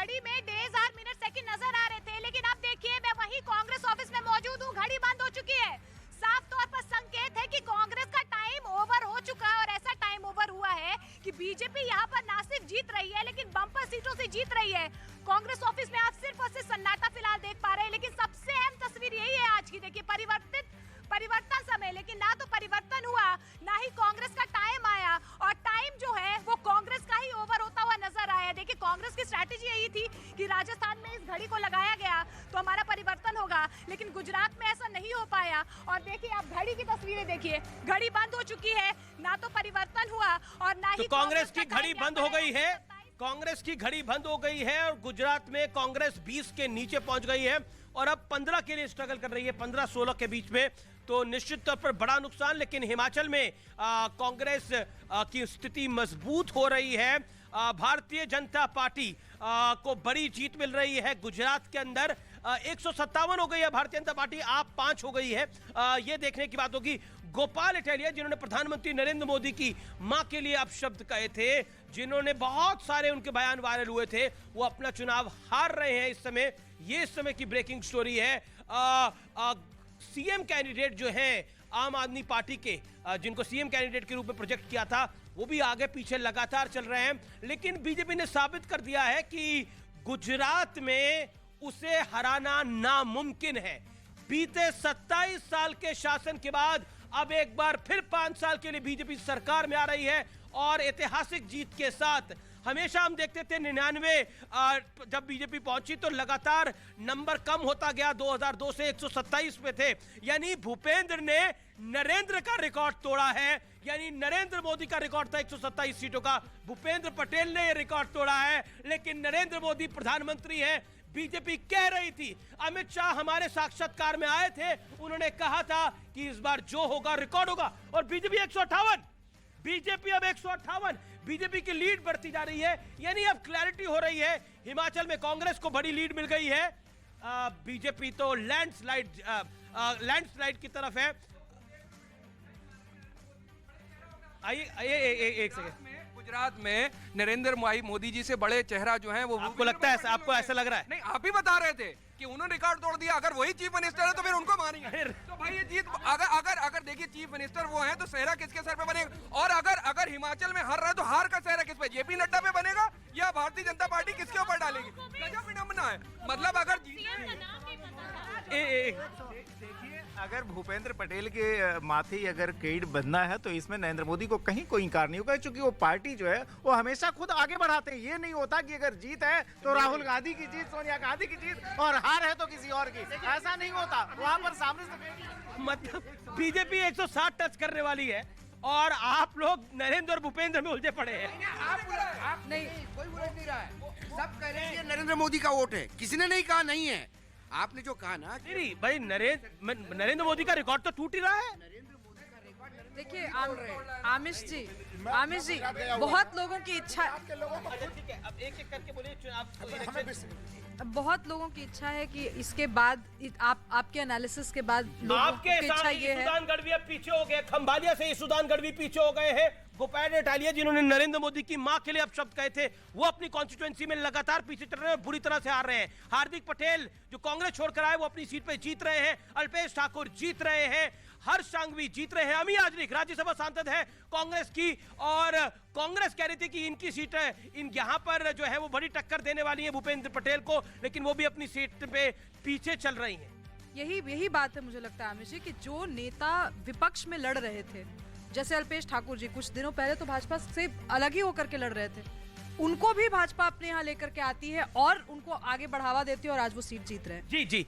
घड़ी में डेज और मिनट सेकंड नजर आ रहे थे, लेकिन अब देखिए मैं वही कांग्रेस ऑफिस में मौजूद हूँ, घड़ी बंद हो चुकी है। साफ तौर पर संकेत है कि कांग्रेस का टाइम ओवर हो चुका है और ऐसा टाइम ओवर हुआ है कि बीजेपी यहाँ पर ना सिर्फ जीत रही है लेकिन बम्पर सीटों से जीत रही है। कांग्रेस ऑफिस में आप सिर्फ और सिर्फ सन्नाटा फिलहाल देख पा रहे हैं, लेकिन सबसे अहम तस्वीर यही है आज की। देखिए परिवर्तन समय, लेकिन ना तो परिवर्तन हुआ ना ही कांग्रेस का टाइम आया, और टाइम जो है वो कांग्रेस का ही ओवर होता हुआ नजर आया। देखिए कांग्रेस की स्ट्रैटेजी यही थी कि राजस्थान में इस घड़ी को लगाया गया तो हमारा परिवर्तन होगा, लेकिन गुजरात में ऐसा नहीं हो पाया। और देखिए आप घड़ी की तस्वीरें देखिए, घड़ी बंद हो चुकी है, ना तो परिवर्तन हुआ और ना ही कांग्रेस की घड़ी बंद हो गई है। कांग्रेस की घड़ी बंद हो गई है और गुजरात में कांग्रेस 20 के नीचे पहुंच गई है और अब 15 के लिए स्ट्रगल कर रही है, 15-16 के बीच में। तो निश्चित तौर पर बड़ा नुकसान, लेकिन हिमाचल में कांग्रेस की स्थिति मजबूत हो रही है। भारतीय जनता पार्टी को बड़ी जीत मिल रही है। गुजरात के अंदर 157 हो गई है भारतीय जनता पार्टी, आप 5 हो गई है। ये देखने की बात होगी। गोपाल इटालिया जिन्होंने प्रधानमंत्री नरेंद्र मोदी की मां के लिए अपशब्द कहे थे, जिन्होंने बहुत सारे उनके बयान वायरल हुए थे, वो अपना चुनाव हार रहे हैं इस समय। ये इस समय की ब्रेकिंग स्टोरी है। सीएम कैंडिडेट जो है आम आदमी पार्टी के, जिनको सीएम कैंडिडेट के रूप में प्रोजेक्ट किया था, वो भी आगे पीछे लगातार चल रहे हैं। लेकिन बीजेपी ने साबित कर दिया है कि गुजरात में उसे हराना नामुमकिन है। बीते 27 साल के शासन के बाद अब एक बार फिर 5 साल के लिए बीजेपी सरकार में आ रही है और ऐतिहासिक जीत के साथ। हमेशा हम देखते थे 99 जब बीजेपी पहुंची तो लगातार नंबर कम होता गया, 2002 से 127 पे थे। यानी भूपेंद्र ने नरेंद्र का रिकॉर्ड तोड़ा है। यानी नरेंद्र मोदी का रिकॉर्ड था 127 सीटों का, भूपेंद्र पटेल ने यह रिकॉर्ड तोड़ा है। लेकिन नरेंद्र मोदी प्रधानमंत्री हैं। बीजेपी कह रही थी, अमित शाह हमारे साक्षात्कार में आए थे, उन्होंने कहा था कि इस बार जो होगा रिकॉर्ड होगा, और बीजेपी 158, बीजेपी अब 158, बीजेपी की लीड बढ़ती जा रही है। यानी अब क्लैरिटी हो रही है। हिमाचल में कांग्रेस को बड़ी लीड मिल गई है, बीजेपी तो लैंडस्लाइड की तरफ है। आइए एक सेकंड। गुजरात में नरेंद्र मोदी जी से बड़े चेहरा जो हैं वो, आपको लगता है, आपको ऐसा लग रहा है? नहीं, आप ही बता रहे थे कि उन्होंने रिकॉर्ड तोड़ दिया। अगर वही चीफ मिनिस्टर है तो फिर उनको मारेंगे। तो भाई ये जीत, अगर देखिए चीफ मिनिस्टर वो है तो सेहरा किसके सर पे बनेगा? और अगर हिमाचल में हार रहा है तो हार का सेहरा किस पे? जेपी नड्डा पे बनेगा या भारतीय जनता पार्टी किसके ऊपर डालेगी? गजब विडंबना है। मतलब अगर देखिए, अगर भूपेंद्र पटेल के माथे अगर कीड़ बंधना है तो इसमें नरेंद्र मोदी को कहीं कोई इंकार नहीं होगा, क्योंकि वो पार्टी जो है वो हमेशा खुद आगे बढ़ाते हैं। ये नहीं होता कि अगर जीत है तो राहुल गांधी की जीत, सोनिया गांधी की जीत, और हार है तो किसी और की। ऐसा नहीं होता, वहां पर सामने से। मतलब बीजेपी 160 टच करने वाली है और आप लोग नरेंद्र और भूपेंद्र में उलझे पड़े हैं। आप नहीं, कोई उलझ नहीं रहा है। सब कह रहे हैं ये नरेंद्र मोदी का वोट है, किसी ने नहीं कहा नहीं है। आपने जो कहा ना, नहीं भाई, नरेंद्र मोदी का रिकॉर्ड तो टूट ही रहा है। देखिए आमिश जी, बहुत लोगों की इच्छा, अब एक करके बोलिए। बहुत लोगों की इच्छा है कि इसके बाद आपके एनालिसिस के बाद आपके की इच्छा ये है। ईसुदान गढ़वी अब पीछे हो गए, खंभालिया से ईसुदान गढ़वी पीछे हो गए हैं। गोपाल इटालिया जिन्होंने नरेंद्र मोदी की मां के लिए अपशब्द कहे थे, वो अपनी कॉन्स्टिट्यूएंसी में लगातार पीछे चल रहे हैं, बुरी तरह से हार रहे हैं। हार्दिक पटेल जो कांग्रेस छोड़कर आए वो अपनी सीट पे जीत रहे हैं, अल्पेश ठाकुर जीत रहे हैं, हर्ष सांघवी जीत रहे हैं, अमी याजनिक राज्यसभा सांसद है कांग्रेस की, और कांग्रेस कह रही थी कि इनकी सीट यहाँ पर जो है वो बड़ी टक्कर देने वाली है भूपेंद्र पटेल को, लेकिन वो भी अपनी सीट पे पीछे चल रही हैं। यही बात है, मुझे लगता है आमिश जी, कि जो नेता विपक्ष में लड़ रहे थे, जैसे अल्पेश ठाकुर जी कुछ दिनों पहले तो भाजपा से अलग ही होकर के लड़ रहे थे, उनको भी भाजपा अपने यहाँ लेकर के आती है और उनको आगे बढ़ावा देती है और आज वो सीट जीत रहे हैं। जी